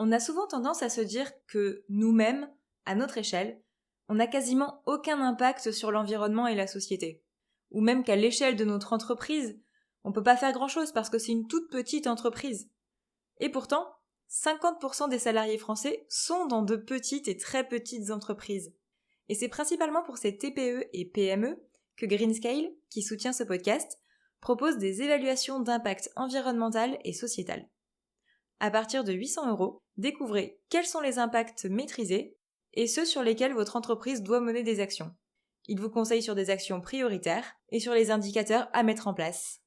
On a souvent tendance à se dire que nous-mêmes, à notre échelle, on n'a quasiment aucun impact sur l'environnement et la société. Ou même qu'à l'échelle de notre entreprise, on ne peut pas faire grand-chose parce que c'est une toute petite entreprise. Et pourtant, 50% des salariés français sont dans de petites et très petites entreprises. Et c'est principalement pour ces TPE et PME que Greenscale, qui soutient ce podcast, propose des évaluations d'impact environnemental et sociétal. À partir de 800 €, découvrez quels sont les impacts maîtrisés et ceux sur lesquels votre entreprise doit mener des actions. Il vous conseille sur des actions prioritaires et sur les indicateurs à mettre en place.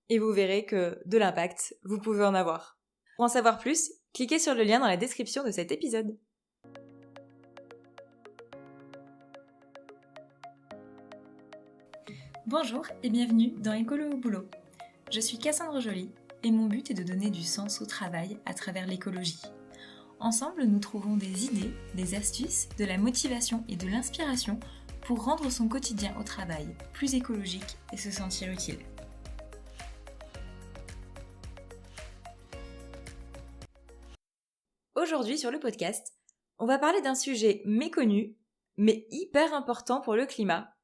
Et vous verrez que de l'impact, vous pouvez en avoir. Pour en savoir plus, cliquez sur le lien dans la description de cet épisode. Bonjour et bienvenue dans Écolo au boulot. Je suis Cassandre Joly et mon but est de donner du sens au travail à travers l'écologie. Ensemble, nous trouvons des idées, des astuces, de la motivation et de l'inspiration pour rendre son quotidien au travail plus écologique et se sentir utile. Aujourd'hui sur le podcast, on va parler d'un sujet méconnu, mais hyper important pour le climat.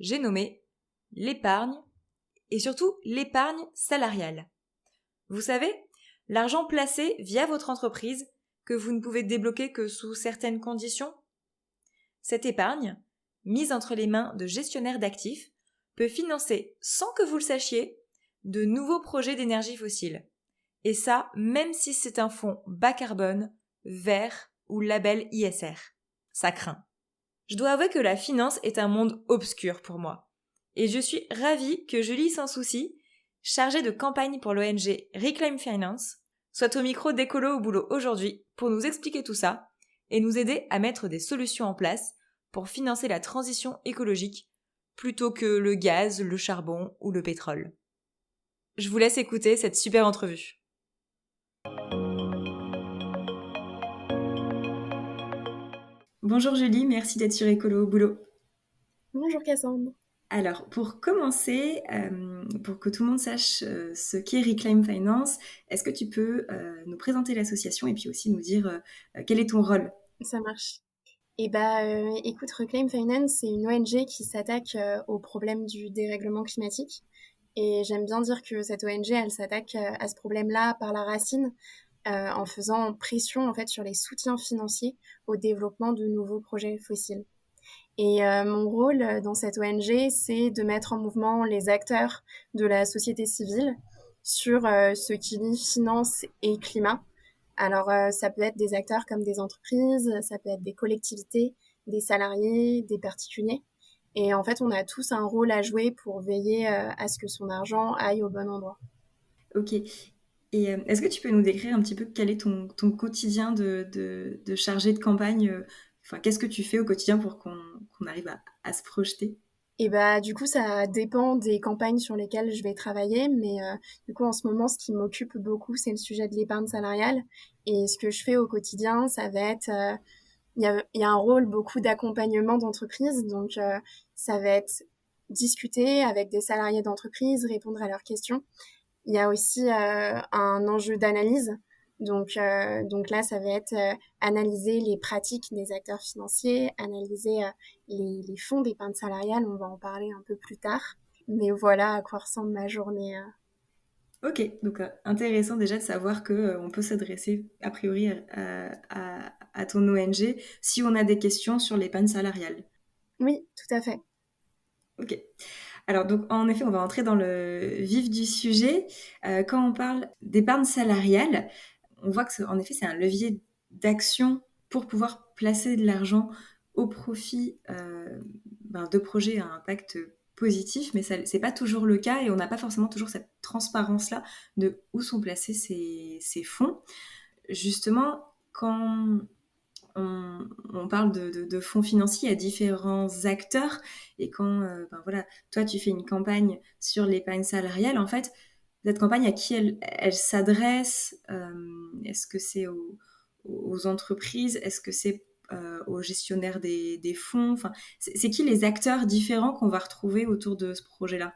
J'ai nommé l'épargne et surtout l'épargne salariale. Vous savez, l'argent placé via votre entreprise que vous ne pouvez débloquer que sous certaines conditions. Cette épargne, mise entre les mains de gestionnaires d'actifs, peut financer, sans que vous le sachiez, de nouveaux projets d'énergie fossile. Et ça, même si c'est un fonds bas carbone, vert ou label ISR. Ça craint. Je dois avouer que la finance est un monde obscur pour moi. Et je suis ravie que Julie Sans Souci, chargée de campagne pour l'ONG Reclaim Finance, soit au micro d'Écolo au boulot aujourd'hui pour nous expliquer tout ça et nous aider à mettre des solutions en place pour financer la transition écologique plutôt que le gaz, le charbon ou le pétrole. Je vous laisse écouter cette super entrevue. Bonjour Julie, merci d'être sur Écolo au boulot. Bonjour Cassandre. Alors, pour commencer, pour que tout le monde sache ce qu'est Reclaim Finance, est-ce que tu peux nous présenter l'association et puis aussi nous dire quel est ton rôle ? Ça marche. Écoute, Reclaim Finance, c'est une ONG qui s'attaque au problème du dérèglement climatique. Et j'aime bien dire que cette ONG, elle s'attaque à ce problème-là par la racine, en faisant pression en fait sur les soutiens financiers au développement de nouveaux projets fossiles. Et mon rôle dans cette ONG, c'est de mettre en mouvement les acteurs de la société civile sur ce qui lie finance et climat. Alors, ça peut être des acteurs comme des entreprises, ça peut être des collectivités, des salariés, des particuliers. Et en fait, on a tous un rôle à jouer pour veiller à ce que son argent aille au bon endroit. Ok. Et est-ce que tu peux nous décrire un petit peu quel est ton quotidien de chargé de campagne qu'est-ce que tu fais au quotidien pour qu'on arrive à se projeter ? Et du coup, ça dépend des campagnes sur lesquelles je vais travailler, mais du coup, en ce moment, ce qui m'occupe beaucoup, c'est le sujet de l'épargne salariale. Et ce que je fais au quotidien, ça va être, il y a un rôle beaucoup d'accompagnement d'entreprise, donc ça va être discuter avec des salariés d'entreprise, répondre à leurs questions. Il y a aussi un enjeu d'analyse. Donc là, ça va être analyser les pratiques des acteurs financiers, analyser les fonds d'épargne salariale. On va en parler un peu plus tard. Mais voilà à quoi ressemble ma journée. Ok, donc intéressant déjà de savoir qu'on peut s'adresser a priori à ton ONG si on a des questions sur l'épargne salariale. Oui, tout à fait. Ok. Alors donc en effet, on va entrer dans le vif du sujet. Quand on parle d'épargne salariale, on voit que en effet c'est un levier d'action pour pouvoir placer de l'argent au profit de projets à impact positif, mais c'est pas toujours le cas et on n'a pas forcément toujours cette transparence-là de où sont placés ces fonds. Justement, quand on parle de fonds financiers, il y a différents acteurs et quand toi tu fais une campagne sur l'épargne salariale, en fait, cette campagne à qui elle s'adresse, est-ce que c'est aux entreprises, est-ce que c'est aux gestionnaires des fonds, c'est qui les acteurs différents qu'on va retrouver autour de ce projet-là ?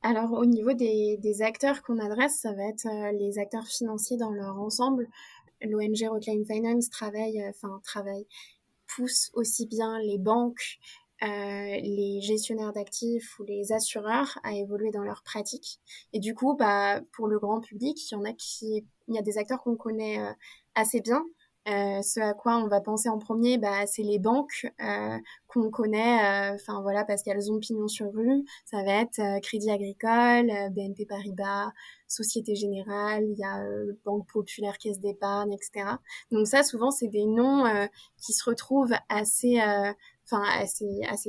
Alors, au niveau des acteurs qu'on adresse, ça va être les acteurs financiers dans leur ensemble. l'ONG Reclaim Finance pousse aussi bien les banques, les gestionnaires d'actifs ou les assureurs à évoluer dans leurs pratiques. Et du coup, pour le grand public, il y a des acteurs qu'on connaît assez bien. Ce à quoi on va penser en premier, c'est les banques qu'on connaît, parce qu'elles ont pignon sur rue. Ça va être Crédit Agricole, BNP Paribas, Société Générale, il y a Banque Populaire, Caisse d'Épargne, etc. Donc ça, souvent, c'est des noms qui se retrouvent assez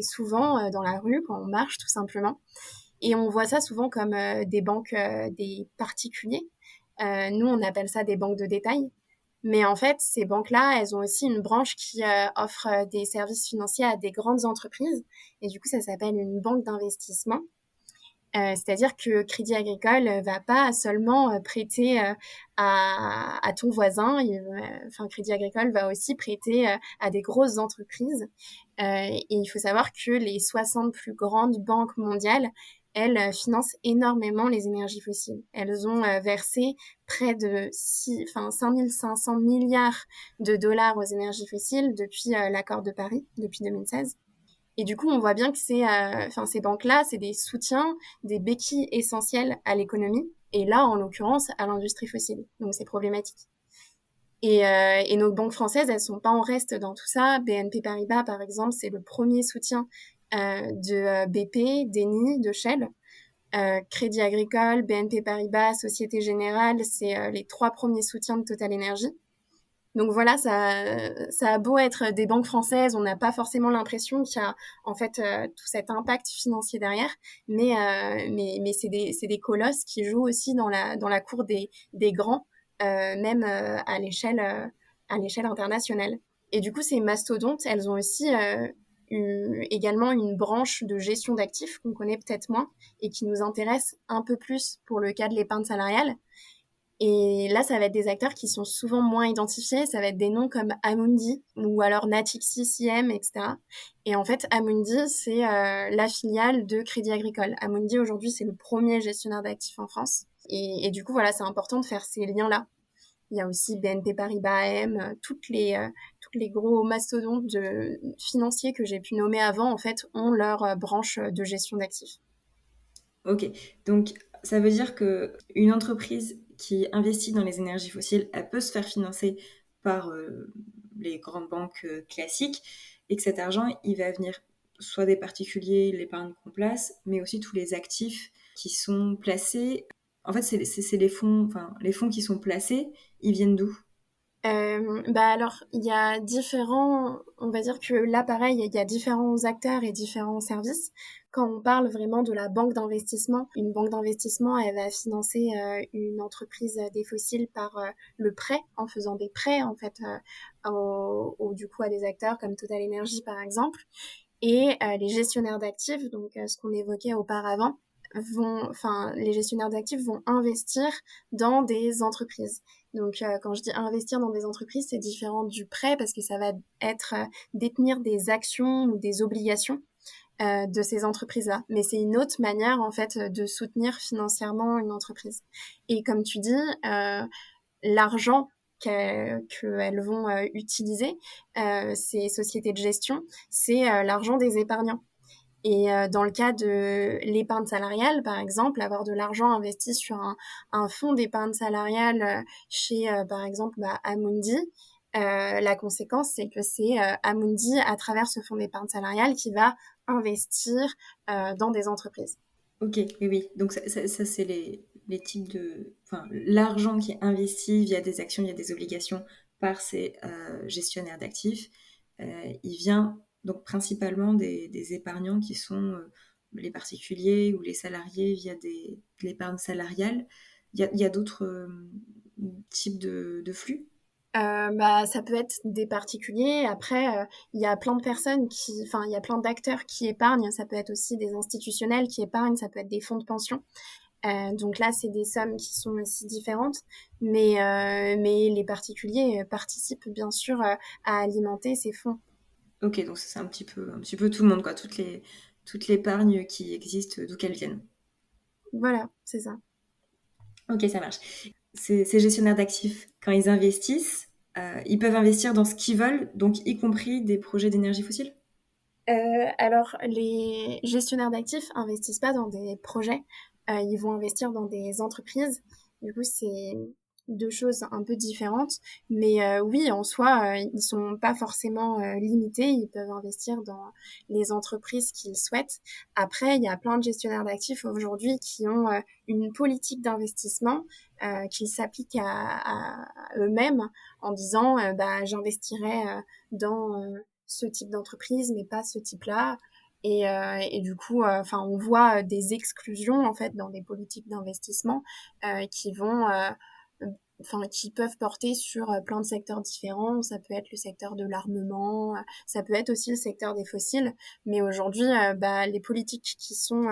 souvent dans la rue quand on marche, tout simplement. Et on voit ça souvent comme des banques des particuliers. Nous, on appelle ça des banques de détail. Mais en fait, ces banques-là, elles ont aussi une branche qui offre des services financiers à des grandes entreprises. Et du coup, ça s'appelle une banque d'investissement. C'est-à-dire que Crédit Agricole va pas seulement prêter à ton voisin. Crédit Agricole va aussi prêter à des grosses entreprises. Et il faut savoir que les 60 plus grandes banques mondiales, elles financent énormément les énergies fossiles. Elles ont versé près de 5500 milliards de dollars aux énergies fossiles depuis l'accord de Paris, depuis 2016. Et du coup, on voit bien que ces banques-là, c'est des soutiens, des béquilles essentielles à l'économie, et là, en l'occurrence, à l'industrie fossile. Donc, c'est problématique. Et nos banques françaises, elles sont pas en reste dans tout ça. BNP Paribas, par exemple, c'est le premier soutien de BP, d'Eni, de Shell. Crédit Agricole, BNP Paribas, Société Générale, c'est les 3 premiers soutiens de Total Energy. Donc voilà, ça a beau être des banques françaises, on n'a pas forcément l'impression qu'il y a en fait tout cet impact financier derrière, mais c'est des colosses qui jouent aussi dans la cour des grands, même à l'échelle internationale. Et du coup, ces mastodontes, elles ont aussi également une branche de gestion d'actifs qu'on connaît peut-être moins et qui nous intéresse un peu plus pour le cas de l'épargne salariale. Et là, ça va être des acteurs qui sont souvent moins identifiés. Ça va être des noms comme Amundi ou alors Natixis, IM, etc. Et en fait, Amundi, c'est la filiale de Crédit Agricole. Amundi, aujourd'hui, c'est le premier gestionnaire d'actifs en France. Et du coup, voilà, c'est important de faire ces liens-là. Il y a aussi BNP Paribas AM, toutes les gros mastodontes financiers que j'ai pu nommer avant, en fait, ont leur branche de gestion d'actifs. Ok, donc ça veut dire que une entreprise qui investit dans les énergies fossiles, elle peut se faire financer par les grandes banques classiques, et que cet argent, il va venir soit des particuliers, l'épargne qu'on place, mais aussi tous les actifs qui sont placés. En fait, c'est les fonds qui sont placés, ils viennent d'où? Alors, il y a on va dire que là, pareil, il y a différents acteurs et différents services. Quand on parle vraiment de la banque d'investissement, une banque d'investissement, elle va financer une entreprise des fossiles par le prêt, en faisant des prêts, en fait, du coup, à des acteurs comme Total Energy, par exemple. Et les gestionnaires d'actifs, donc ce qu'on évoquait auparavant, les gestionnaires d'actifs vont investir dans des entreprises. Donc, quand je dis investir dans des entreprises, c'est différent du prêt parce que ça va être détenir des actions ou des obligations de ces entreprises-là. Mais c'est une autre manière, en fait, de soutenir financièrement une entreprise. Et comme tu dis, l'argent qu'elles vont utiliser, ces sociétés de gestion, c'est l'argent des épargnants. Et dans le cas de l'épargne salariale, par exemple, avoir de l'argent investi sur un fonds d'épargne salariale chez, par exemple, Amundi, la conséquence, c'est que c'est Amundi, à travers ce fonds d'épargne salariale, qui va investir dans des entreprises. Ok, oui. Donc ça c'est les types de... Enfin, l'argent qui est investi via des actions, via des obligations par ces gestionnaires d'actifs, il vient donc principalement des épargnants qui sont les particuliers ou les salariés via de l'épargne salariale. Il y a d'autres types de flux? Ça peut être des particuliers. Après, il y a plein de personnes il y a plein d'acteurs qui épargnent. Ça peut être aussi des institutionnels qui épargnent. Ça peut être des fonds de pension. Donc là, c'est des sommes qui sont aussi différentes. Mais les particuliers participent bien sûr à alimenter ces fonds. Ok, donc c'est un petit peu tout le monde, quoi. Toute l'épargne qui existe, d'où qu'elle vienne. Voilà, c'est ça. Ok, ça marche. ces gestionnaires d'actifs, quand ils investissent, ils peuvent investir dans ce qu'ils veulent, donc y compris des projets d'énergie fossile? Alors, les gestionnaires d'actifs investissent pas dans des projets, ils vont investir dans des entreprises. Du coup, c'est deux choses un peu différentes. Mais oui, en soi, ils sont pas forcément limités. Ils peuvent investir dans les entreprises qu'ils souhaitent. Après, il y a plein de gestionnaires d'actifs aujourd'hui qui ont une politique d'investissement qui s'applique à eux-mêmes en disant, bah, j'investirai dans ce type d'entreprise, mais pas ce type-là. Et du coup, enfin, on voit des exclusions en fait dans des politiques d'investissement qui vont, enfin, qui peuvent porter sur plein de secteurs différents. Ça peut être le secteur de l'armement, ça peut être aussi le secteur des fossiles. Mais aujourd'hui, bah, les politiques qui sont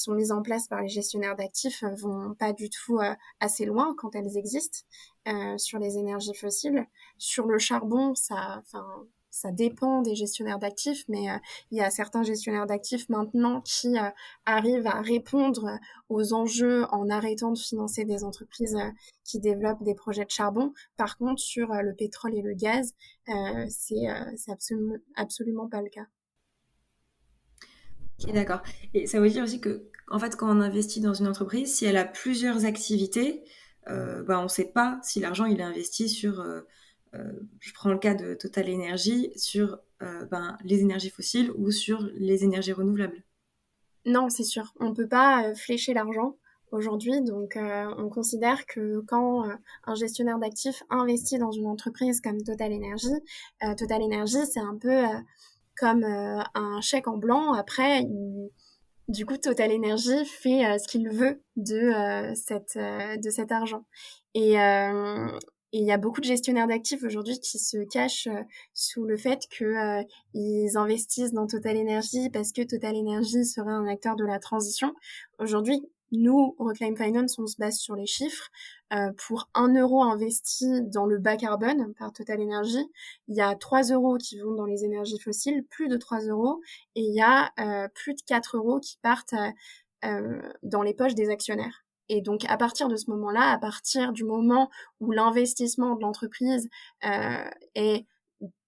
mises en place par les gestionnaires d'actifs vont pas du tout assez loin quand elles existent sur les énergies fossiles. Sur le charbon, enfin, ça dépend des gestionnaires d'actifs, mais il y a certains gestionnaires d'actifs maintenant qui arrivent à répondre aux enjeux en arrêtant de financer des entreprises qui développent des projets de charbon. Par contre, sur le pétrole et le gaz, c'est absolument pas le cas. Ok, d'accord. Et ça veut dire aussi que, en fait, quand on investit dans une entreprise, si elle a plusieurs activités, on ne sait pas si l'argent il est investi sur, je prends le cas de Total Energy, sur les énergies fossiles ou sur les énergies renouvelables. Non, c'est sûr. On peut pas flécher l'argent aujourd'hui. Donc, on considère que quand un gestionnaire d'actifs investit dans une entreprise comme Total Energy, c'est un peu comme un chèque en blanc. Après, du coup, Total Energy fait ce qu'il veut de cet argent. Et et il y a beaucoup de gestionnaires d'actifs aujourd'hui qui se cachent sous le fait que ils investissent dans Total Energy parce que Total Energy serait un acteur de la transition. Aujourd'hui, nous, Reclaim Finance, on se base sur les chiffres. Pour 1 euro investi dans le bas carbone par Total Energy, il y a 3 euros qui vont dans les énergies fossiles, plus de 3 euros, et il y a plus de 4 euros qui partent dans les poches des actionnaires. Et donc, à partir de ce moment-là, à partir du moment où l'investissement de l'entreprise est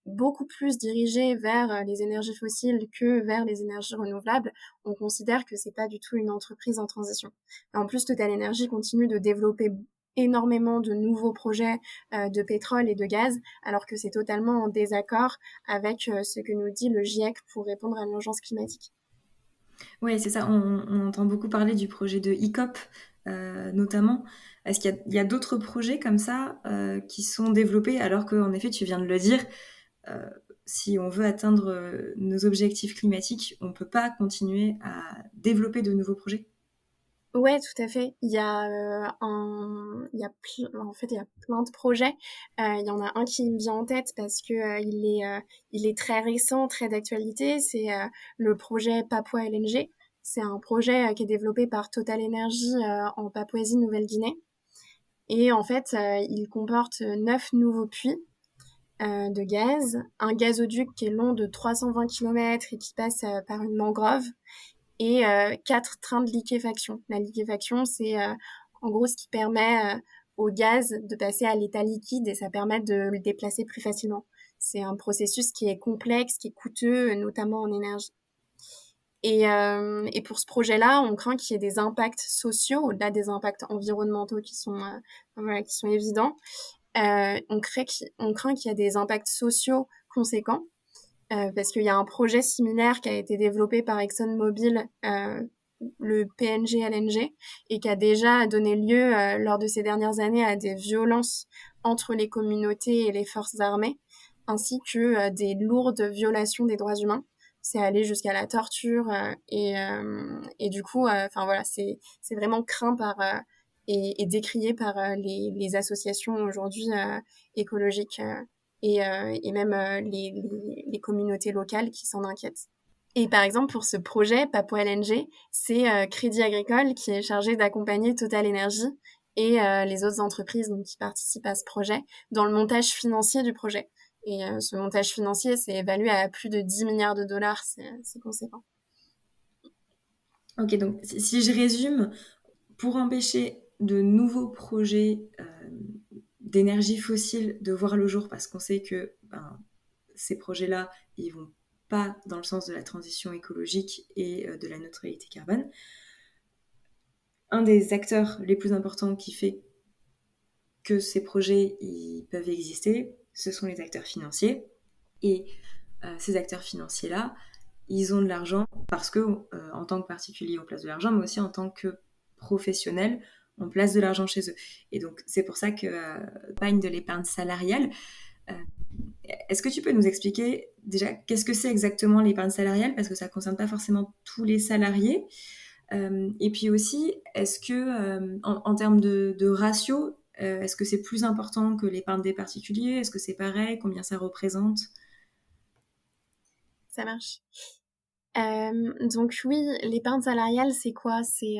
beaucoup plus dirigé vers les énergies fossiles que vers les énergies renouvelables, on considère que c'est pas du tout une entreprise en transition. Et en plus, Total Energy continue de développer énormément de nouveaux projets de pétrole et de gaz, alors que c'est totalement en désaccord avec ce que nous dit le GIEC pour répondre à l'urgence climatique. Oui, c'est ça. On entend beaucoup parler du projet de ICOP, notamment. Est-ce qu'il y a d'autres projets comme ça qui sont développés alors qu'en effet, tu viens de le dire, euh, si on veut atteindre nos objectifs climatiques, on ne peut pas continuer à développer de nouveaux projets? Ouais, tout à fait. En fait, il y a plein de projets. Il y en a un qui me vient en tête parce que il est très récent, très d'actualité. C'est le projet Papua LNG. C'est un projet qui est développé par Total Energy en Papouasie-Nouvelle-Guinée. Et en fait, il comporte 9 nouveaux puits de gaz, un gazoduc qui est long de 320 km et qui passe par une mangrove, et 4 trains de liquéfaction. La liquéfaction, c'est en gros ce qui permet au gaz de passer à l'état liquide et ça permet de le déplacer plus facilement. C'est un processus qui est complexe, qui est coûteux, notamment en énergie. Et pour ce projet-là, on craint qu'il y ait des impacts sociaux, au-delà des impacts environnementaux voilà, qui sont évidents. On craint qu'il y ait des impacts sociaux conséquents parce qu'il y a un projet similaire qui a été développé par ExxonMobil, le PNG LNG, et qui a déjà donné lieu, lors de ces dernières années, à des violences entre les communautés et les forces armées, ainsi que des lourdes violations des droits humains. C'est allé jusqu'à la torture, et du coup, enfin voilà, c'est vraiment craint et décrié par les associations aujourd'hui écologiques et même les communautés locales qui s'en inquiètent. Et par exemple, pour ce projet Papua LNG, c'est Crédit Agricole qui est chargé d'accompagner Total Energy et les autres entreprises donc, qui participent à ce projet dans le montage financier du projet. Et ce montage financier, c'est évalué à plus de 10 milliards de dollars, c'est conséquent. Ok, donc si je résume, pour empêcher de nouveaux projets d'énergie fossile de voir le jour parce qu'on sait que ces projets-là, ils vont pas dans le sens de la transition écologique et de la neutralité carbone. Un des acteurs les plus importants qui fait que ces projets ils peuvent exister, ce sont les acteurs financiers. Et ces acteurs financiers-là, ils ont de l'argent parce que, en tant que particulier, on place de l'argent, mais aussi en tant que professionnel, on place de l'argent chez eux. Et donc, c'est pour ça que l'épargne de l'épargne salariale. Est-ce que tu peux nous expliquer déjà qu'est-ce que c'est exactement l'épargne salariale parce que ça ne concerne pas forcément tous les salariés. Et puis aussi, est-ce que en termes de ratio, est-ce que c'est plus important que l'épargne des particuliers? Est-ce que c'est pareil? Combien ça représente? Ça marche. Donc oui, l'épargne salariale, c'est quoi? C'est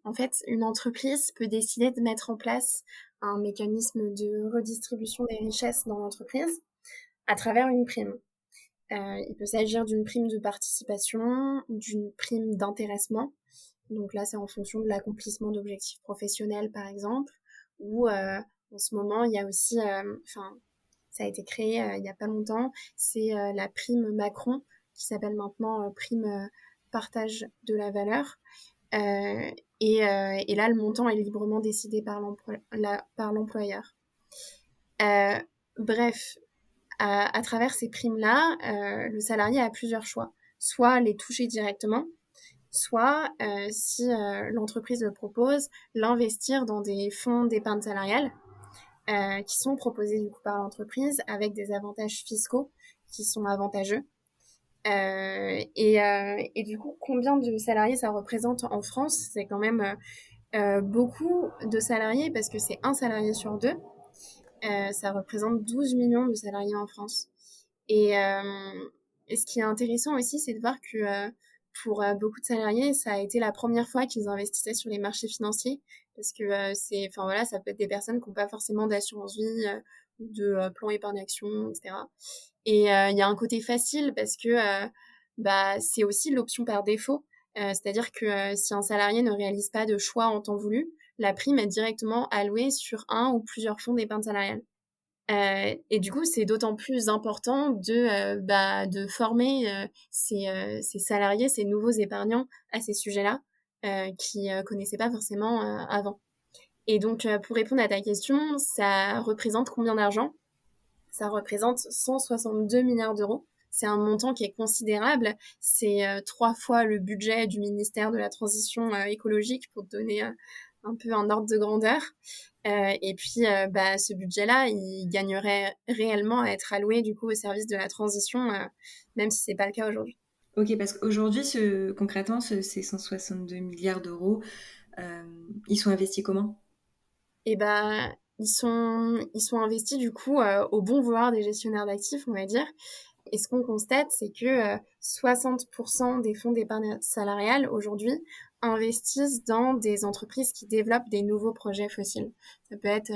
en fait une entreprise peut décider de mettre en place un mécanisme de redistribution des richesses dans l'entreprise à travers une prime. Il peut s'agir d'une prime de participation, d'une prime d'intéressement. Donc là, c'est en fonction de l'accomplissement d'objectifs professionnels, par exemple. Ou en ce moment, il y a aussi, ça a été créé il n'y a pas longtemps, c'est la prime Macron, qui s'appelle maintenant prime partage de la valeur. Et là, le montant est librement décidé par l'employeur. Bref, à travers ces primes-là, le salarié a plusieurs choix. Soit les toucher directement, soit, si l'entreprise le propose, l'investir dans des fonds d'épargne salariale qui sont proposés du coup par l'entreprise avec des avantages fiscaux qui sont avantageux. Et du coup, combien de salariés ça représente en France? C'est quand même beaucoup de salariés parce que c'est un salarié sur deux. Ça représente 12 millions de salariés en France. Et, et ce qui est intéressant aussi, c'est de voir que pour beaucoup de salariés, ça a été la première fois qu'ils investissaient sur les marchés financiers parce que ça peut être des personnes qui n'ont pas forcément d'assurance vie ou de plan épargne action, etc. Et il y a un côté facile parce que c'est aussi l'option par défaut. C'est-à-dire que si un salarié ne réalise pas de choix en temps voulu, la prime est directement allouée sur un ou plusieurs fonds d'épargne salariale. Et du coup, c'est d'autant plus important de former ces salariés, ces nouveaux épargnants à ces sujets-là qui connaissaient pas forcément avant. Et donc, pour répondre à ta question, ça représente combien d'argent? Ça représente 162 milliards d'euros. C'est un montant qui est considérable. C'est 3 fois le budget du ministère de la Transition écologique, pour te donner un peu un ordre de grandeur. Et puis, ce budget-là, il gagnerait réellement à être alloué du coup au service de la transition, même si c'est pas le cas aujourd'hui. Ok, parce qu'aujourd'hui, concrètement, ces 162 milliards d'euros, ils sont investis comment? Et ils sont investis du coup au bon vouloir des gestionnaires d'actifs, on va dire. Et ce qu'on constate, c'est que 60% des fonds d'épargne salariale aujourd'hui investissent dans des entreprises qui développent des nouveaux projets fossiles. Ça peut être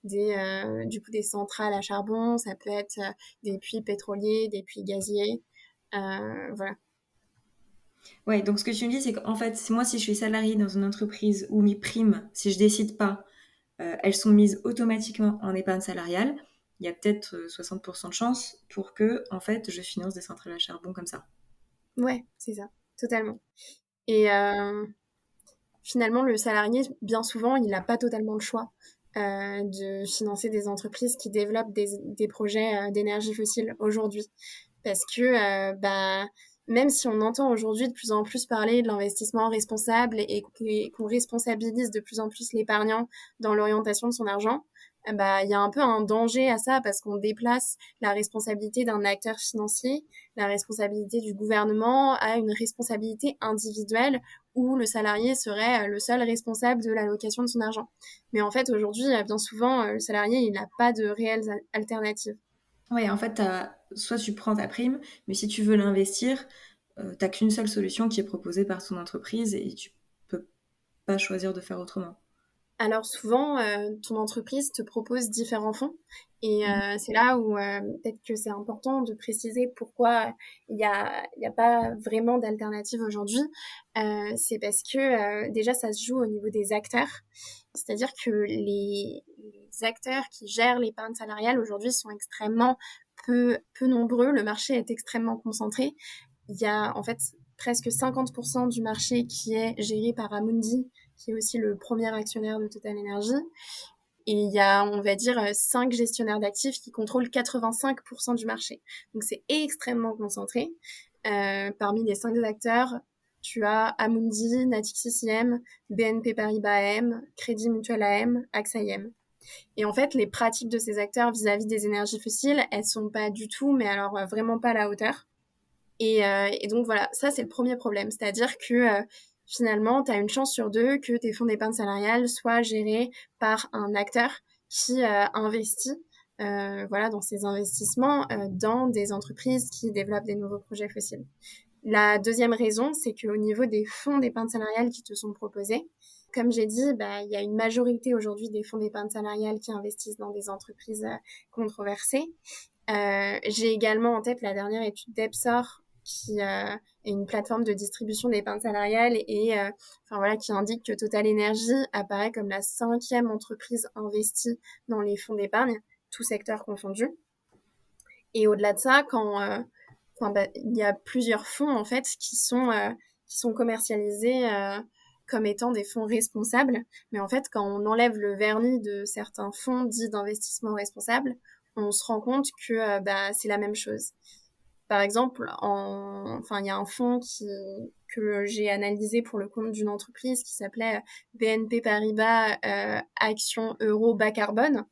des centrales à charbon, ça peut être des puits pétroliers, des puits gaziers, voilà. Ouais, donc ce que tu me dis, c'est qu'en fait, moi, si je suis salariée dans une entreprise où mes primes, si je décide pas, elles sont mises automatiquement en épargne salariale, il y a peut-être 60% de chance pour que, en fait, je finance des centrales à charbon comme ça. Ouais, c'est ça, totalement. Et finalement, le salarié, bien souvent, il n'a pas totalement le choix de financer des entreprises qui développent des projets d'énergie fossile aujourd'hui. Parce que même si on entend aujourd'hui de plus en plus parler de l'investissement responsable et qu'on responsabilise de plus en plus l'épargnant dans l'orientation de son argent, il y a un peu un danger à ça parce qu'on déplace la responsabilité d'un acteur financier, la responsabilité du gouvernement à une responsabilité individuelle où le salarié serait le seul responsable de l'allocation de son argent. Mais en fait, aujourd'hui, bien souvent, le salarié, il n'a pas de réelles alternatives. Ouais, en fait, soit tu prends ta prime, mais si tu veux l'investir, t'as qu'une seule solution qui est proposée par ton entreprise et tu peux pas choisir de faire autrement. Alors souvent, ton entreprise te propose différents fonds et c'est là où peut-être que c'est important de préciser pourquoi il y a pas vraiment d'alternative aujourd'hui. C'est parce que déjà ça se joue au niveau des acteurs C'est-à-dire que les acteurs qui gèrent l'épargne salariale aujourd'hui sont extrêmement peu nombreux. Le marché est extrêmement concentré. Il y a en fait presque 50% du marché qui est géré par Amundi, qui est aussi le premier actionnaire de Total Energy. Et il y a, on va dire, 5 gestionnaires d'actifs qui contrôlent 85% du marché. Donc c'est extrêmement concentré. Parmi les 5 acteurs, tu as Amundi, Natixis IM, BNP Paribas AM, Crédit Mutuel AM, AXA IM. Et en fait, les pratiques de ces acteurs vis-à-vis des énergies fossiles, elles sont pas du tout, mais alors vraiment pas à la hauteur. Et donc voilà, ça c'est le premier problème. C'est-à-dire que finalement, tu as une chance sur deux que tes fonds d'épargne salariale soient gérés par un acteur qui investit voilà, dans ses investissements dans des entreprises qui développent des nouveaux projets fossiles. La deuxième raison, c'est qu'au niveau des fonds d'épargne salariale qui te sont proposés, comme j'ai dit, il y a une majorité aujourd'hui des fonds d'épargne salariale qui investissent dans des entreprises controversées. J'ai également en tête la dernière étude d'Epsor qui est une plateforme de distribution d'épargne salariale et enfin voilà, qui indique que Total Energy apparaît comme la 5e entreprise investie dans les fonds d'épargne, tout secteur confondu. Et au-delà de ça, il y a plusieurs fonds en fait qui sont commercialisés comme étant des fonds responsables, mais en fait quand on enlève le vernis de certains fonds dits d'investissement responsable, on se rend compte que c'est la même chose. Par exemple, il y a un fonds que j'ai analysé pour le compte d'une entreprise qui s'appelait BNP Paribas Action Euro Bas Carbone.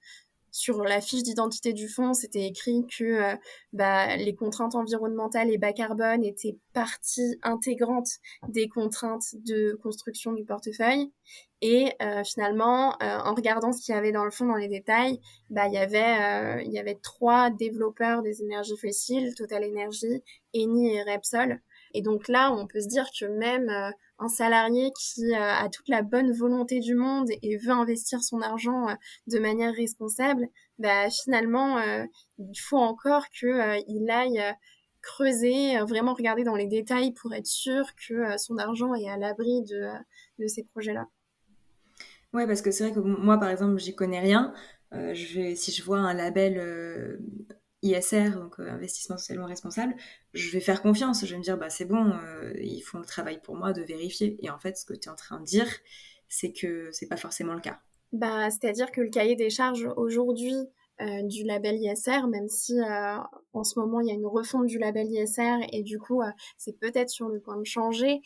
Sur la fiche d'identité du fonds, c'était écrit que les contraintes environnementales et bas carbone étaient partie intégrante des contraintes de construction du portefeuille. Et finalement, en regardant ce qu'il y avait dans le fonds, dans les détails, il y avait 3 développeurs des énergies fossiles, Total Energy, Eni et Repsol. Et donc là, on peut se dire que même un salarié qui a toute la bonne volonté du monde et veut investir son argent de manière responsable, finalement, il faut encore qu'il aille creuser, vraiment regarder dans les détails pour être sûr que son argent est à l'abri de ces projets-là. Ouais, parce que c'est vrai que moi, par exemple, j'y connais rien. Si je vois un label ISR, donc investissement socialement responsable, je vais faire confiance. Je vais me dire, c'est bon, ils font le travail pour moi de vérifier. Et en fait, ce que tu es en train de dire, c'est que c'est pas forcément le cas. C'est-à-dire que le cahier des charges aujourd'hui du label ISR, même si en ce moment il y a une refonte du label ISR et du coup c'est peut-être sur le point de changer.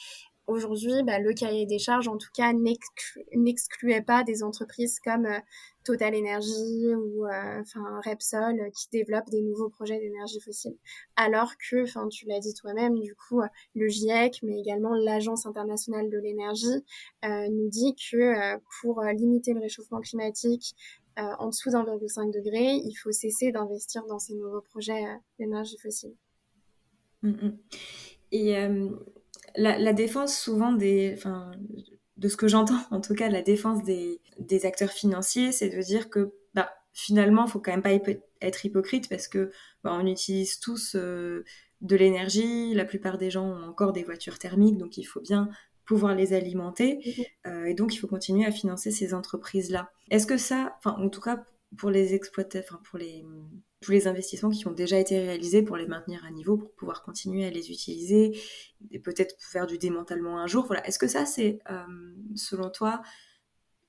Aujourd'hui, le cahier des charges, en tout cas, n'excluait pas des entreprises comme Total Energy ou Repsol qui développent des nouveaux projets d'énergie fossile. Alors que, tu l'as dit toi-même, du coup, le GIEC, mais également l'Agence internationale de l'énergie, nous dit que pour limiter le réchauffement climatique en dessous d'1,5 degré, il faut cesser d'investir dans ces nouveaux projets d'énergie fossile. Et la défense, souvent, de ce que j'entends, en tout cas, la défense des acteurs financiers, c'est de dire que finalement, il ne faut quand même pas être hypocrite parce que on utilise tous de l'énergie, la plupart des gens ont encore des voitures thermiques, donc il faut bien pouvoir les alimenter, et donc il faut continuer à financer ces entreprises-là. Est-ce que ça, en tout cas pour les exploiteurs, pour tous les investissements qui ont déjà été réalisés pour les maintenir à niveau, pour pouvoir continuer à les utiliser et peut-être faire du démantèlement un jour. Voilà. Est-ce que ça, c'est, selon toi,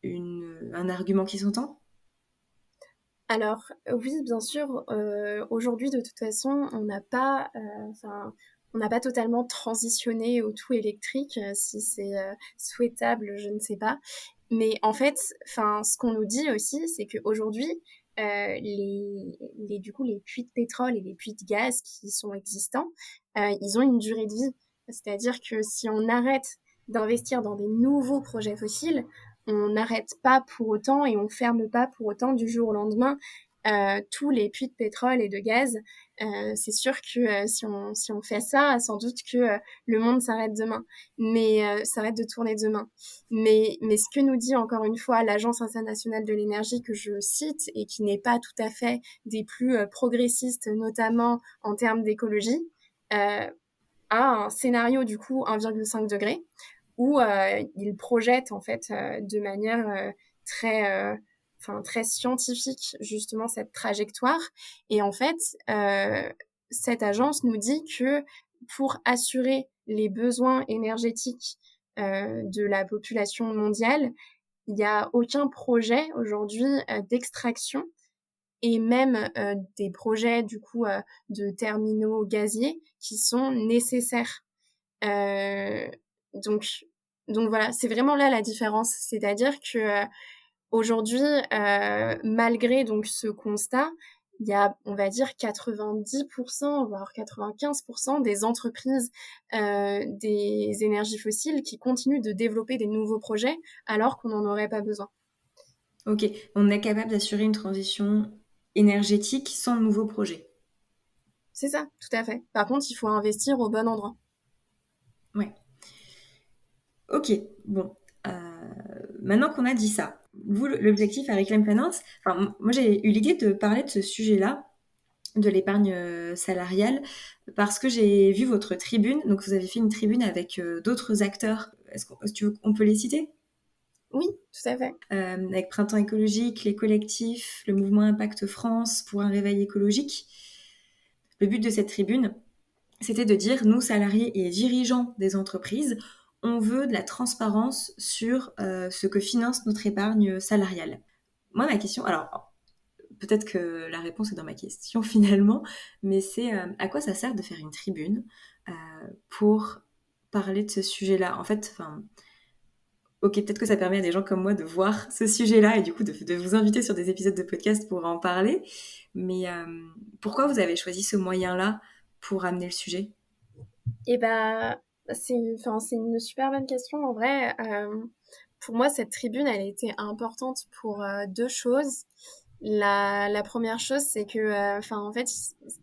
un argument qui s'entend ? Alors oui, bien sûr. Aujourd'hui, de toute façon, on n'a pas totalement transitionné au tout électrique. Si c'est souhaitable, je ne sais pas. Mais en fait, ce qu'on nous dit aussi, c'est qu'aujourd'hui, les puits de pétrole et les puits de gaz qui sont existants, ils ont une durée de vie. C'est-à-dire que si on arrête d'investir dans des nouveaux projets fossiles, on n'arrête pas pour autant et on ferme pas pour autant du jour au lendemain tous les puits de pétrole et de gaz. C'est sûr que si on fait ça, sans doute que le monde s'arrête demain, mais s'arrête de tourner demain. Mais ce que nous dit encore une fois l'Agence internationale de l'énergie que je cite et qui n'est pas tout à fait des plus progressistes, notamment en termes d'écologie, a un scénario du coup 1,5 degré où il projette en fait de manière très scientifique, justement, cette trajectoire. Et en fait, cette agence nous dit que pour assurer les besoins énergétiques de la population mondiale, il n'y a aucun projet aujourd'hui d'extraction et même des projets du coup de terminaux gaziers qui sont nécessaires. Euh, donc, donc voilà, c'est vraiment là la différence. C'est-à-dire que aujourd'hui, malgré donc ce constat, il y a, on va dire, 90%, voire 95% des entreprises des énergies fossiles qui continuent de développer des nouveaux projets alors qu'on n'en aurait pas besoin. Ok, on est capable d'assurer une transition énergétique sans nouveaux projets. C'est ça, tout à fait. Par contre, il faut investir au bon endroit. Ouais. Ok, bon. Maintenant qu'on a dit ça, vous, l'objectif avec Reclaim Finance, enfin, moi j'ai eu l'idée de parler de ce sujet-là, de l'épargne salariale, parce que j'ai vu votre tribune. Donc vous avez fait une tribune avec d'autres acteurs. On peut les citer? Oui, tout à fait. Avec Printemps écologique, les collectifs, le mouvement Impact France pour un réveil écologique. Le but de cette tribune, c'était de dire, nous, salariés et dirigeants des entreprises, on veut de la transparence sur ce que finance notre épargne salariale. Moi, ma question, alors peut-être que la réponse est dans ma question finalement, mais c'est à quoi ça sert de faire une tribune pour parler de ce sujet-là? En fait, ok, peut-être que ça permet à des gens comme moi de voir ce sujet-là et du coup de vous inviter sur des épisodes de podcast pour en parler. Mais pourquoi vous avez choisi ce moyen-là pour amener le sujet? Et bah, c'est une super bonne question en vrai. Pour moi, cette tribune, elle a été importante pour deux choses. La première chose, c'est que, en fait,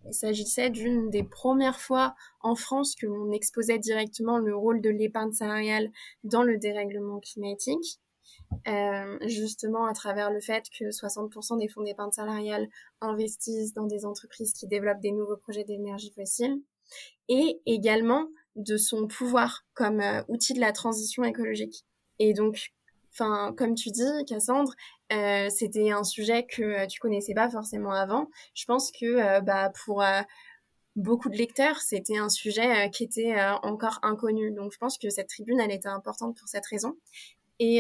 il s'agissait d'une des premières fois en France que l'on exposait directement le rôle de l'épargne salariale dans le dérèglement climatique, justement à travers le fait que 60% des fonds d'épargne salariale investissent dans des entreprises qui développent des nouveaux projets d'énergie fossile, et également de son pouvoir comme outil de la transition écologique. Et donc, comme tu dis, Cassandre, c'était un sujet que tu connaissais pas forcément avant. Je pense que pour beaucoup de lecteurs, c'était un sujet qui était encore inconnu. Donc, je pense que cette tribune, elle était importante pour cette raison. Et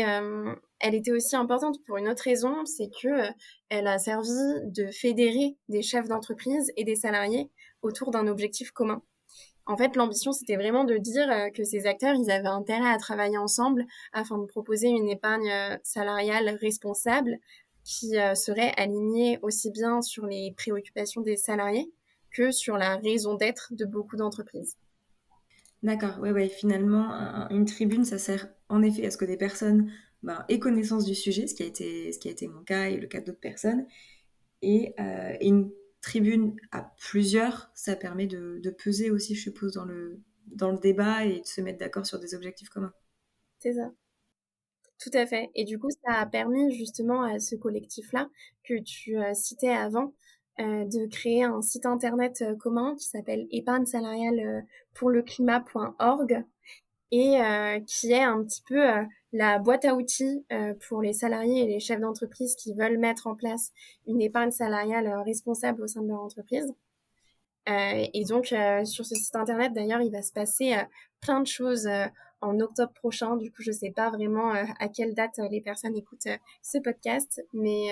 elle était aussi importante pour une autre raison, c'est que elle a servi de fédérer des chefs d'entreprise et des salariés autour d'un objectif commun. En fait, l'ambition, c'était vraiment de dire que ces acteurs, ils avaient intérêt à travailler ensemble afin de proposer une épargne salariale responsable qui serait alignée aussi bien sur les préoccupations des salariés que sur la raison d'être de beaucoup d'entreprises. D'accord, ouais, finalement, une tribune, ça sert en effet à ce que des personnes aient connaissance du sujet, ce qui a été mon cas et le cas d'autres personnes. Et une tribune à plusieurs, ça permet de peser aussi, je suppose, dans le débat et de se mettre d'accord sur des objectifs communs. C'est ça. Tout à fait. Et du coup, ça a permis justement à ce collectif-là que tu citais avant de créer un site internet commun qui s'appelle épargne salariale pour le climat.org et qui est un petit peu la boîte à outils pour les salariés et les chefs d'entreprise qui veulent mettre en place une épargne salariale responsable au sein de leur entreprise. Et donc, sur ce site internet, d'ailleurs, il va se passer plein de choses en octobre prochain. Du coup, je sais pas vraiment à quelle date les personnes écoutent ce podcast, mais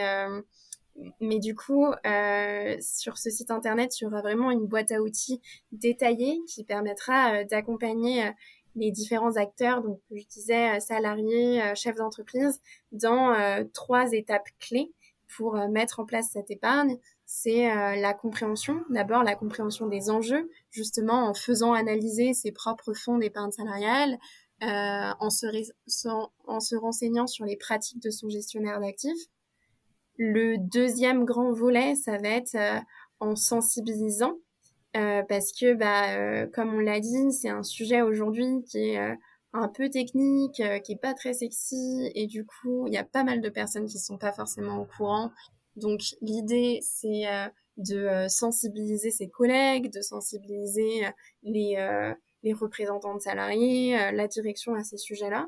du coup, sur ce site internet, il y aura vraiment une boîte à outils détaillée qui permettra d'accompagner les différents acteurs, donc je disais salariés, chefs d'entreprise, dans 3 étapes clés pour mettre en place cette épargne. C'est la compréhension, d'abord la compréhension des enjeux, justement en faisant analyser ses propres fonds d'épargne salariale, en se renseignant sur les pratiques de son gestionnaire d'actifs. Le deuxième grand volet, ça va être en sensibilisant, parce que, comme on l'a dit, c'est un sujet aujourd'hui qui est un peu technique, qui est pas très sexy, et du coup, il y a pas mal de personnes qui sont pas forcément au courant. Donc, l'idée, c'est de sensibiliser ses collègues, de sensibiliser les représentants de salariés, la direction à ces sujets-là.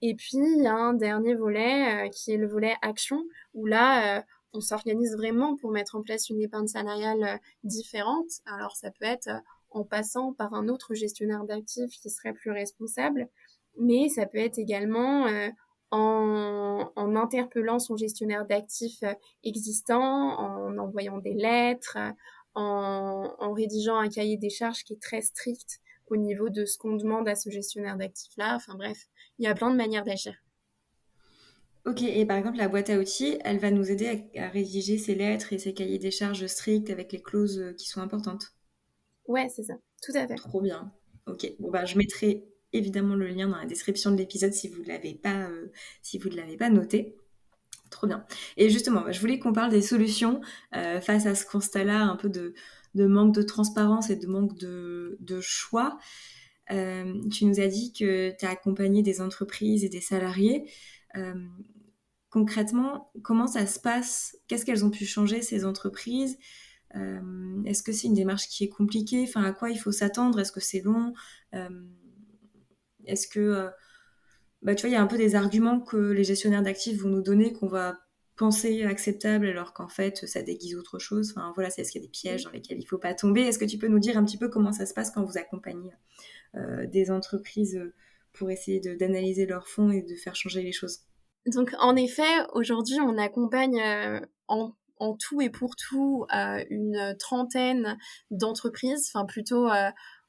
Et puis, il y a un dernier volet qui est le volet action, où là, on s'organise vraiment pour mettre en place une épargne salariale différente. Alors, ça peut être en passant par un autre gestionnaire d'actifs qui serait plus responsable, mais ça peut être également en interpellant son gestionnaire d'actifs existant, en envoyant des lettres, en rédigeant un cahier des charges qui est très strict au niveau de ce qu'on demande à ce gestionnaire d'actifs-là. Enfin bref, il y a plein de manières d'agir. Ok, et par exemple, la boîte à outils, elle va nous aider à rédiger ces lettres et ces cahiers des charges stricts avec les clauses qui sont importantes. Ouais, c'est ça, tout à fait. Trop bien. Ok, bon bah je mettrai évidemment le lien dans la description de l'épisode si vous ne l'avez pas noté. Trop bien. Et justement, je voulais qu'on parle des solutions face à ce constat-là, un peu de manque de transparence et de manque de choix. Tu nous as dit que tu as accompagné des entreprises et des salariés. Euh, Concrètement, comment ça se passe? Qu'est-ce qu'elles ont pu changer, ces entreprises? Est-ce que c'est une démarche qui est compliquée? Enfin, à quoi il faut s'attendre? Est-ce que c'est long? Euh, Est-ce que, bah, tu vois, il y a un peu des arguments que les gestionnaires d'actifs vont nous donner qu'on va penser acceptables alors qu'en fait, ça déguise autre chose. Enfin, voilà, est-ce qu'il y a des pièges dans lesquels il ne faut pas tomber? Est-ce que tu peux nous dire un petit peu comment ça se passe quand vous accompagnez des entreprises pour essayer d'analyser leurs fonds et de faire changer les choses? Donc en effet, aujourd'hui, on accompagne en tout et pour tout une trentaine d'entreprises, enfin plutôt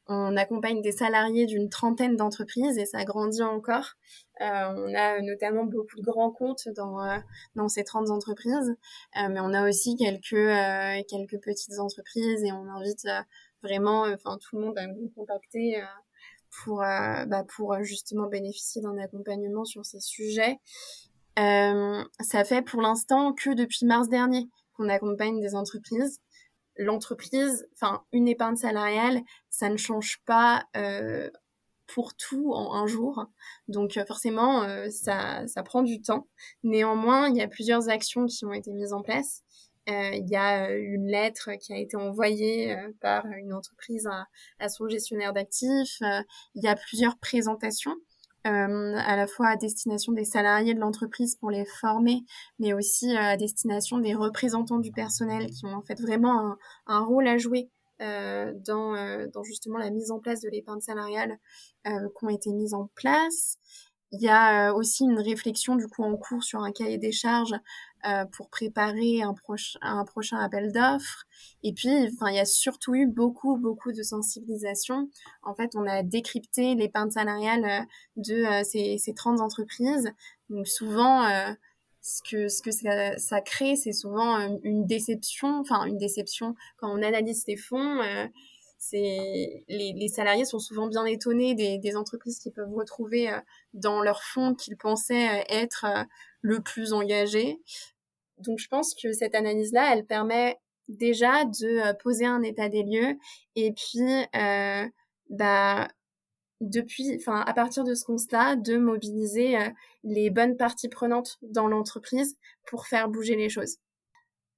on accompagne des salariés d'une trentaine d'entreprises et ça grandit encore. On a notamment beaucoup de grands comptes dans ces 30 entreprises, mais on a aussi quelques petites entreprises et on invite vraiment tout le monde à nous contacter pour justement bénéficier d'un accompagnement sur ces sujets. Ça fait pour l'instant que depuis mars dernier qu'on accompagne des entreprises. L'entreprise, enfin une épargne salariale, ça ne change pas pour tout en un jour. Donc forcément, ça prend du temps. Néanmoins, il y a plusieurs actions qui ont été mises en place. Il y a une lettre qui a été envoyée par une entreprise à son gestionnaire d'actifs. Il y a plusieurs présentations à la fois à destination des salariés de l'entreprise pour les former, mais aussi à destination des représentants du personnel qui ont en fait vraiment un rôle à jouer dans justement la mise en place de l'épargne salariale qui ont été mises en place. Il y a aussi une réflexion du coup en cours sur un cahier des charges pour préparer un prochain appel d'offres. Et puis, il y a surtout eu beaucoup de sensibilisation. En fait, on a décrypté l'épargne salariale de ces 30 entreprises. Donc souvent, ce que ça crée, c'est souvent une déception. Enfin, une déception quand on analyse ces fonds. Les salariés sont souvent bien étonnés des entreprises qu'ils peuvent retrouver dans leur fonds qu'ils pensaient être le plus engagé. Donc je pense que cette analyse-là, elle permet déjà de poser un état des lieux et puis à partir de ce constat, de mobiliser les bonnes parties prenantes dans l'entreprise pour faire bouger les choses.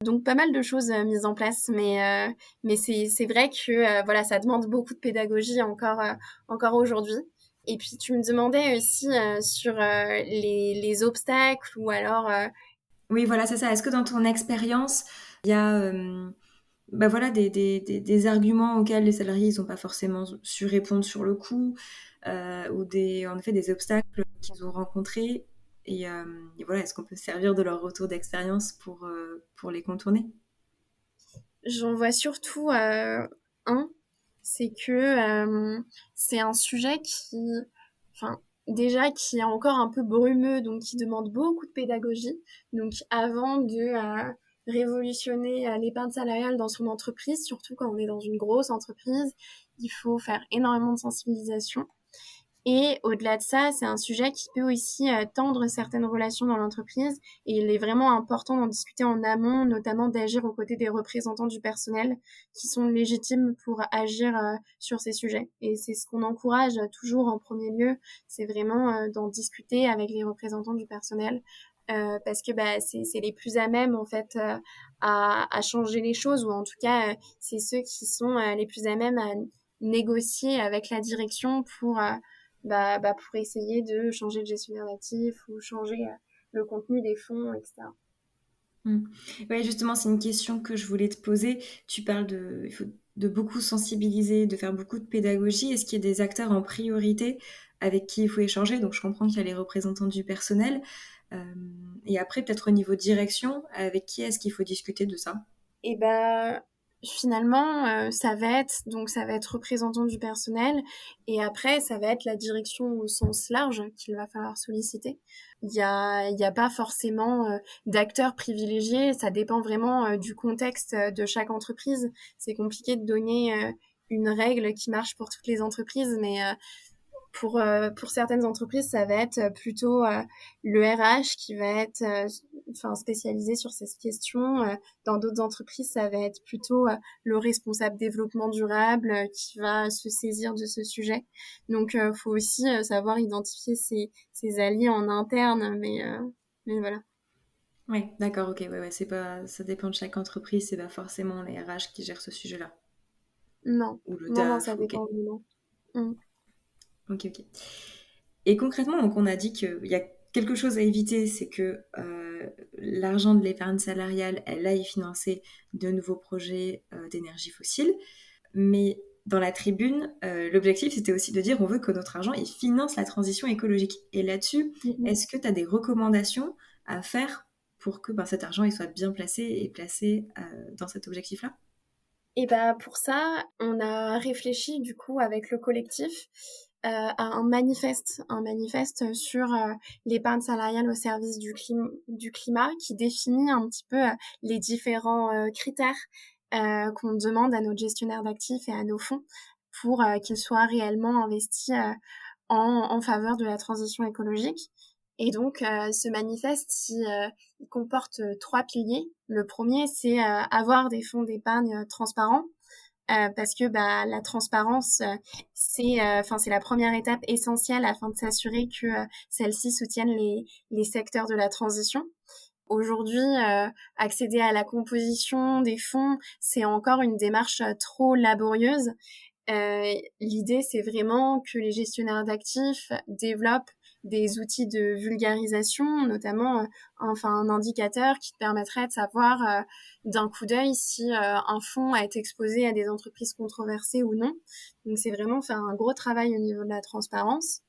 Donc pas mal de choses mises en place, mais c'est vrai que voilà, ça demande beaucoup de pédagogie encore aujourd'hui. Et puis tu me demandais aussi sur les obstacles ou alors Oui, voilà, c'est ça. Est-ce que dans ton expérience, il y a bah voilà, des arguments auxquels les salariés n'ont pas forcément su répondre sur le coup, ou en effet des obstacles qu'ils ont rencontrés, et voilà, est-ce qu'on peut se servir de leur retour d'expérience pour les contourner? j'en vois surtout un, c'est que c'est un sujet enfin, déjà qui est encore un peu brumeux, donc qui demande beaucoup de pédagogie. Donc, avant de révolutionner l'épargne salariale dans son entreprise, surtout quand on est dans une grosse entreprise, il faut faire énormément de sensibilisation. Et au-delà de ça, c'est un sujet qui peut aussi tendre certaines relations dans l'entreprise et il est vraiment important d'en discuter en amont, notamment d'agir aux côtés des représentants du personnel qui sont légitimes pour agir sur ces sujets. Et c'est ce qu'on encourage toujours en premier lieu, c'est vraiment d'en discuter avec les représentants du personnel parce que c'est les plus à même en fait à changer les choses ou en tout cas c'est ceux qui sont les plus à même à négocier avec la direction pour essayer de changer le gestionnaire d'actifs ou changer le contenu des fonds, etc. Ouais, justement, c'est une question que je voulais te poser. Tu parles il faut de beaucoup sensibiliser, de faire beaucoup de pédagogie. Est-ce qu'il y a des acteurs en priorité avec qui il faut échanger? Donc, je comprends qu'il y a les représentants du personnel. Euh, et après, peut-être au niveau direction, avec qui est-ce qu'il faut discuter de ça? Et bah finalement ça va être représentant du personnel et après ça va être la direction au sens large qu'il va falloir solliciter. Il y a pas forcément d'acteurs privilégiés, ça dépend vraiment du contexte de chaque entreprise. C'est compliqué de donner une règle qui marche pour toutes les entreprises, mais pour certaines entreprises, ça va être plutôt le RH qui va être spécialisé sur ces questions. Dans d'autres entreprises, ça va être plutôt le responsable développement durable qui va se saisir de ce sujet. Donc, faut aussi savoir identifier ses alliés en interne, mais voilà. Oui, d'accord, ok, ouais, c'est pas, ça dépend de chaque entreprise, c'est pas forcément les RH qui gèrent ce sujet-là. Non, Ou le non, ça DAF, ok. dépend vraiment. Mm. Ok, ok. Et concrètement, donc on a dit qu'il y a quelque chose à éviter, c'est que l'argent de l'épargne salariale, elle aille financer de nouveaux projets d'énergie fossile. Mais dans la tribune, l'objectif, c'était aussi de dire on veut que notre argent, il finance la transition écologique. Et là-dessus, Mm. est-ce que tu as des recommandations à faire pour que cet argent il soit bien placé et placé dans cet objectif-là? Et pour ça, on a réfléchi du coup avec le collectif à un manifeste sur l'épargne salariale au service du climat qui définit un petit peu les différents critères qu'on demande à notre gestionnaire d'actifs et à nos fonds pour qu'ils soient réellement investis en faveur de la transition écologique. Et donc, ce manifeste, il comporte trois piliers. Le premier, c'est avoir des fonds d'épargne transparents, parce que la transparence, c'est la première étape essentielle afin de s'assurer que celles-ci soutiennent les secteurs de la transition. Aujourd'hui, accéder à la composition des fonds, c'est encore une démarche trop laborieuse. L'idée, c'est vraiment que les gestionnaires d'actifs développent des outils de vulgarisation, notamment un indicateur qui te permettrait de savoir d'un coup d'œil si un fonds a été exposé à des entreprises controversées ou non. Donc c'est vraiment faire un gros travail au niveau de la transparence.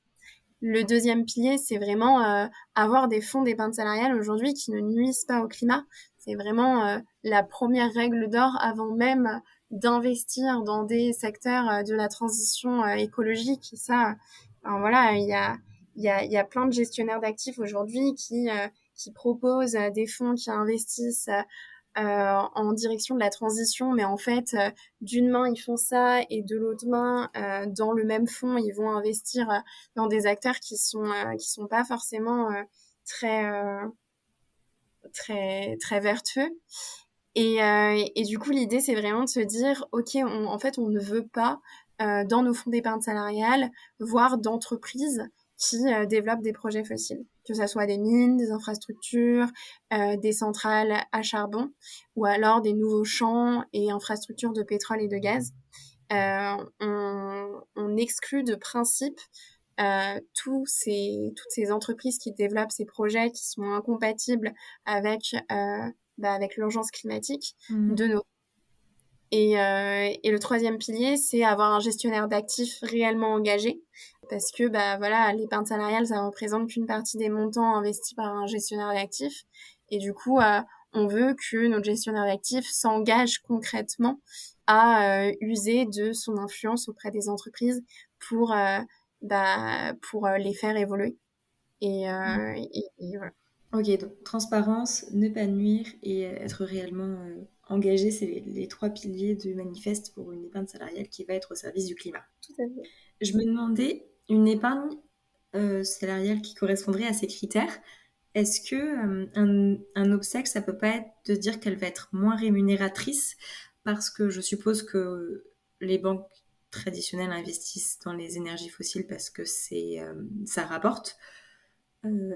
Le deuxième pilier, c'est vraiment avoir des fonds d'épargne salariale aujourd'hui qui ne nuisent pas au climat. C'est vraiment la première règle d'or avant même d'investir dans des secteurs de la transition écologique. Ça, voilà, il y a plein de gestionnaires d'actifs aujourd'hui qui proposent des fonds qui investissent en direction de la transition, mais en fait, d'une main, ils font ça et de l'autre main, dans le même fonds, ils vont investir dans des acteurs qui sont pas forcément très, très vertueux. Et du coup, l'idée, c'est vraiment de se dire, OK, en fait, on ne veut pas, dans nos fonds d'épargne salariale, voir d'entreprises qui développent des projets fossiles, que ce soit des mines, des infrastructures, des centrales à charbon, ou alors des nouveaux champs et infrastructures de pétrole et de gaz. On exclut de principe toutes ces entreprises qui développent ces projets qui sont incompatibles avec avec l'urgence climatique de nos. Et le troisième pilier, c'est avoir un gestionnaire d'actifs réellement engagé. Parce que voilà, l'épargne salariale, ça représente qu'une partie des montants investis par un gestionnaire d'actifs. Et du coup, on veut que notre gestionnaire d'actifs s'engage concrètement à user de son influence auprès des entreprises pour, pour les faire évoluer. Et voilà. Ok, donc transparence, ne pas nuire et être réellement engagé, c'est les trois piliers du manifeste pour une épargne salariale qui va être au service du climat. Tout à fait. Je me demandais, une épargne salariale qui correspondrait à ces critères, est-ce que un obstacle, ça peut pas être de dire qu'elle va être moins rémunératrice parce que je suppose que les banques traditionnelles investissent dans les énergies fossiles parce que ça rapporte.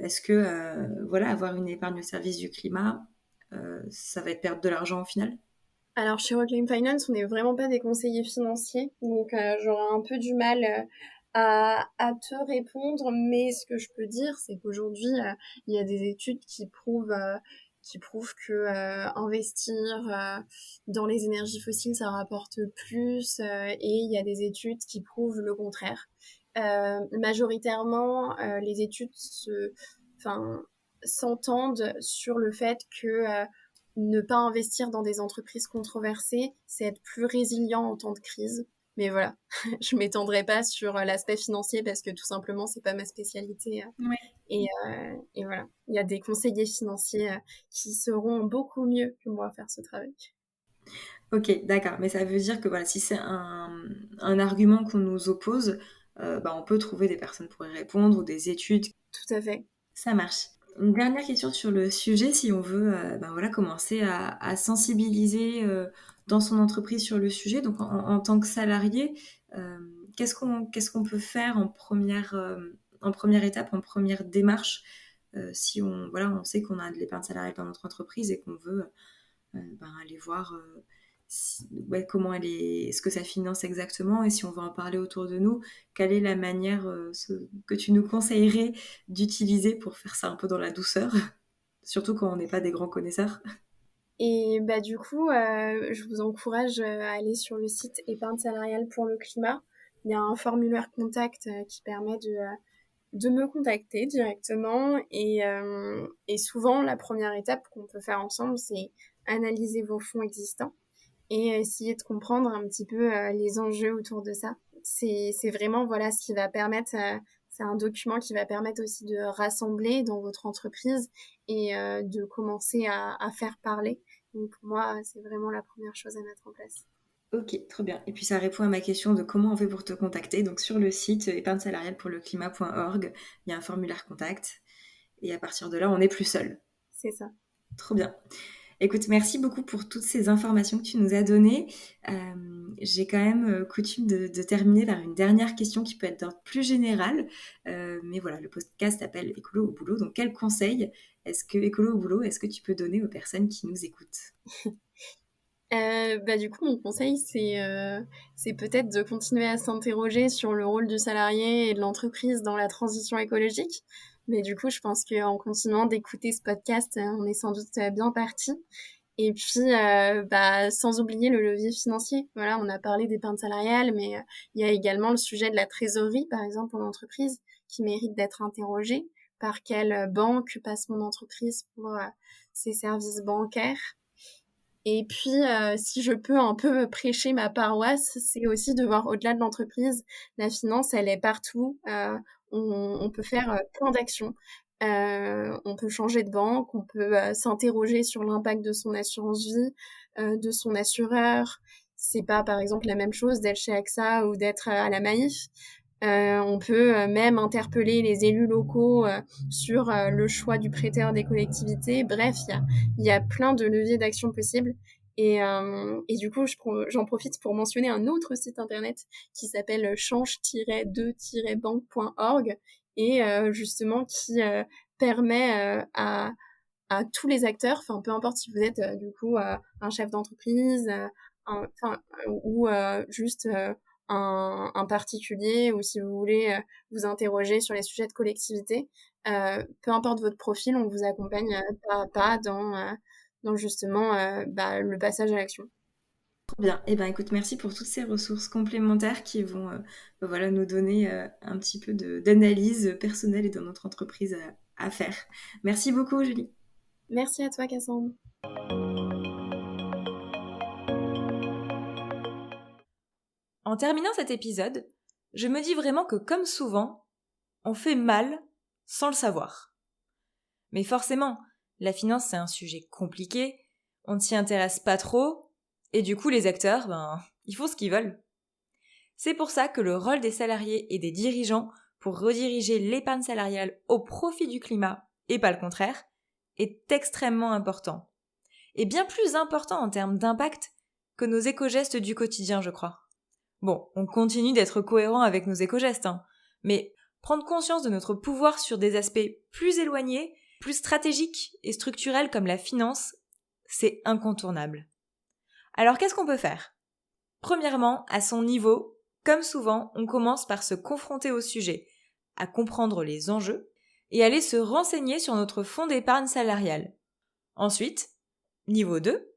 Est-ce que voilà, avoir une épargne au service du climat, ça va être perdre de l'argent au final? Alors chez Reclaim Finance, on n'est vraiment pas des conseillers financiers, donc j'aurais un peu du mal à te répondre, mais ce que je peux dire, c'est qu'aujourd'hui, il y a des études qui prouvent que investir dans les énergies fossiles, ça rapporte plus, et il y a des études qui prouvent le contraire. Majoritairement, les études s'entendent sur le fait que ne pas investir dans des entreprises controversées, c'est être plus résilient en temps de crise. Mais voilà, je m'étendrai pas sur l'aspect financier parce que tout simplement, c'est pas ma spécialité. Ouais. Et voilà, il y a des conseillers financiers qui seront beaucoup mieux que moi à faire ce travail. Ok, d'accord. Mais ça veut dire que voilà, si c'est un argument qu'on nous oppose, on peut trouver des personnes pour y répondre ou des études. Tout à fait. Ça marche. Une dernière question sur le sujet, si on veut commencer à sensibiliser dans son entreprise sur le sujet. Donc en tant que salarié, qu'est-ce qu'on peut faire en première étape, en première démarche, si on sait qu'on a de l'épargne salariale dans notre entreprise et qu'on veut aller voir comment ce que ça finance exactement, et si on veut en parler autour de nous, quelle est la manière que tu nous conseillerais d'utiliser pour faire ça un peu dans la douceur, surtout quand on n'est pas des grands connaisseurs. Et bah du coup, je vous encourage à aller sur le site Épargne salariale pour le climat. Il y a un formulaire contact qui permet de me contacter directement. Et souvent, la première étape qu'on peut faire ensemble, c'est analyser vos fonds existants et essayer de comprendre un petit peu les enjeux autour de ça. C'est vraiment voilà ce qui va permettre, c'est un document qui va permettre aussi de rassembler dans votre entreprise et de commencer à faire parler. Donc pour moi, c'est vraiment la première chose à mettre en place. Ok, trop bien. Et puis ça répond à ma question de comment on fait pour te contacter. Donc sur le site épargnesalarialepourleclimat.org, il y a un formulaire contact. Et à partir de là, on n'est plus seul. C'est ça. Trop bien. Écoute, merci beaucoup pour toutes ces informations que tu nous as données. J'ai quand même coutume de terminer par une dernière question qui peut être d'ordre plus général. Mais voilà, le podcast s'appelle Écolo au boulot. Donc, quel conseil Écolo au boulot, est-ce que tu peux donner aux personnes qui nous écoutent? Du coup, mon conseil, c'est peut-être de continuer à s'interroger sur le rôle du salarié et de l'entreprise dans la transition écologique. Mais du coup, je pense qu'en continuant d'écouter ce podcast, on est sans doute bien parti. Et puis, sans oublier le levier financier. Voilà, on a parlé d'épargne salariale, mais il y a également le sujet de la trésorerie, par exemple, en entreprise, qui mérite d'être interrogé. Par quelle banque passe mon entreprise pour ses services bancaires? Et puis, si je peux un peu prêcher ma paroisse, c'est aussi de voir au-delà de l'entreprise. La finance, elle est partout. On peut faire plein d'actions. On peut changer de banque, on peut s'interroger sur l'impact de son assurance vie, de son assureur. C'est pas, par exemple, la même chose d'être chez AXA ou d'être à la Maïf. On peut même interpeller les élus locaux sur le choix du prêteur des collectivités. Bref, il y a plein de leviers d'action possibles. Et du coup, j'en profite pour mentionner un autre site internet qui s'appelle change-2-banque.org et justement qui permet à tous les acteurs, enfin peu importe si vous êtes du coup un chef d'entreprise, ou juste un particulier, ou si vous voulez vous interroger sur les sujets de collectivité, peu importe votre profil, on vous accompagne pas à pas dans justement le passage à l'action. Trop bien. Eh ben, écoute, merci pour toutes ces ressources complémentaires qui vont nous donner un petit peu d'analyse personnelle et dans notre entreprise à faire. Merci beaucoup, Julie. Merci à toi, Cassandre. En terminant cet épisode, je me dis vraiment que comme souvent, on fait mal sans le savoir. Mais forcément, la finance c'est un sujet compliqué, on ne s'y intéresse pas trop, et du coup les acteurs, ils font ce qu'ils veulent. C'est pour ça que le rôle des salariés et des dirigeants pour rediriger l'épargne salariale au profit du climat, et pas le contraire, est extrêmement important. Et bien plus important en termes d'impact que nos éco-gestes du quotidien, je crois. Bon, on continue d'être cohérent avec nos éco-gestes, mais prendre conscience de notre pouvoir sur des aspects plus éloignés, plus stratégiques et structurels comme la finance, c'est incontournable. Alors qu'est-ce qu'on peut faire ? Premièrement, à son niveau, Comme souvent, on commence par se confronter au sujet, à comprendre les enjeux et aller se renseigner sur notre fonds d'épargne salariale. Ensuite, niveau 2,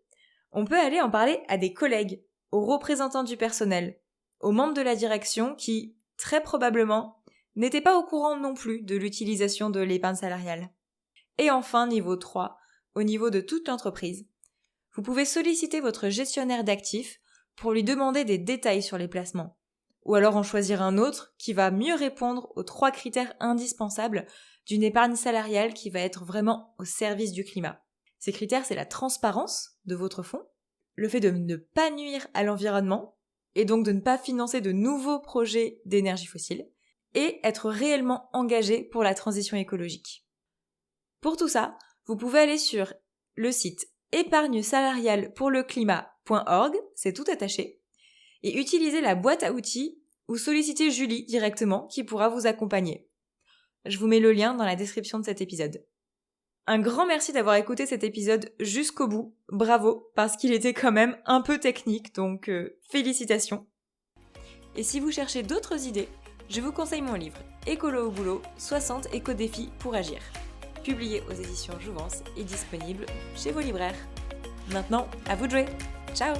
on peut aller en parler à des collègues, aux représentants du personnel, aux membres de la direction qui, très probablement, n'étaient pas au courant non plus de l'utilisation de l'épargne salariale. Et enfin, niveau 3, au niveau de toute l'entreprise, vous pouvez solliciter votre gestionnaire d'actifs pour lui demander des détails sur les placements, ou alors en choisir un autre qui va mieux répondre aux 3 critères indispensables d'une épargne salariale qui va être vraiment au service du climat. Ces critères, c'est la transparence de votre fonds, le fait de ne pas nuire à l'environnement, et donc de ne pas financer de nouveaux projets d'énergie fossile, et être réellement engagé pour la transition écologique. Pour tout ça, vous pouvez aller sur le site épargnesalarialepourleclimat.org, c'est tout attaché, et utiliser la boîte à outils ou solliciter Julie directement qui pourra vous accompagner. Je vous mets le lien dans la description de cet épisode. Un grand merci d'avoir écouté cet épisode jusqu'au bout, bravo, parce qu'il était quand même un peu technique, donc félicitations. Et si vous cherchez d'autres idées, je vous conseille mon livre Écolo au boulot, 60 éco-défis pour agir, publié aux éditions Jouvence et disponible chez vos libraires. Maintenant, à vous de jouer. Ciao!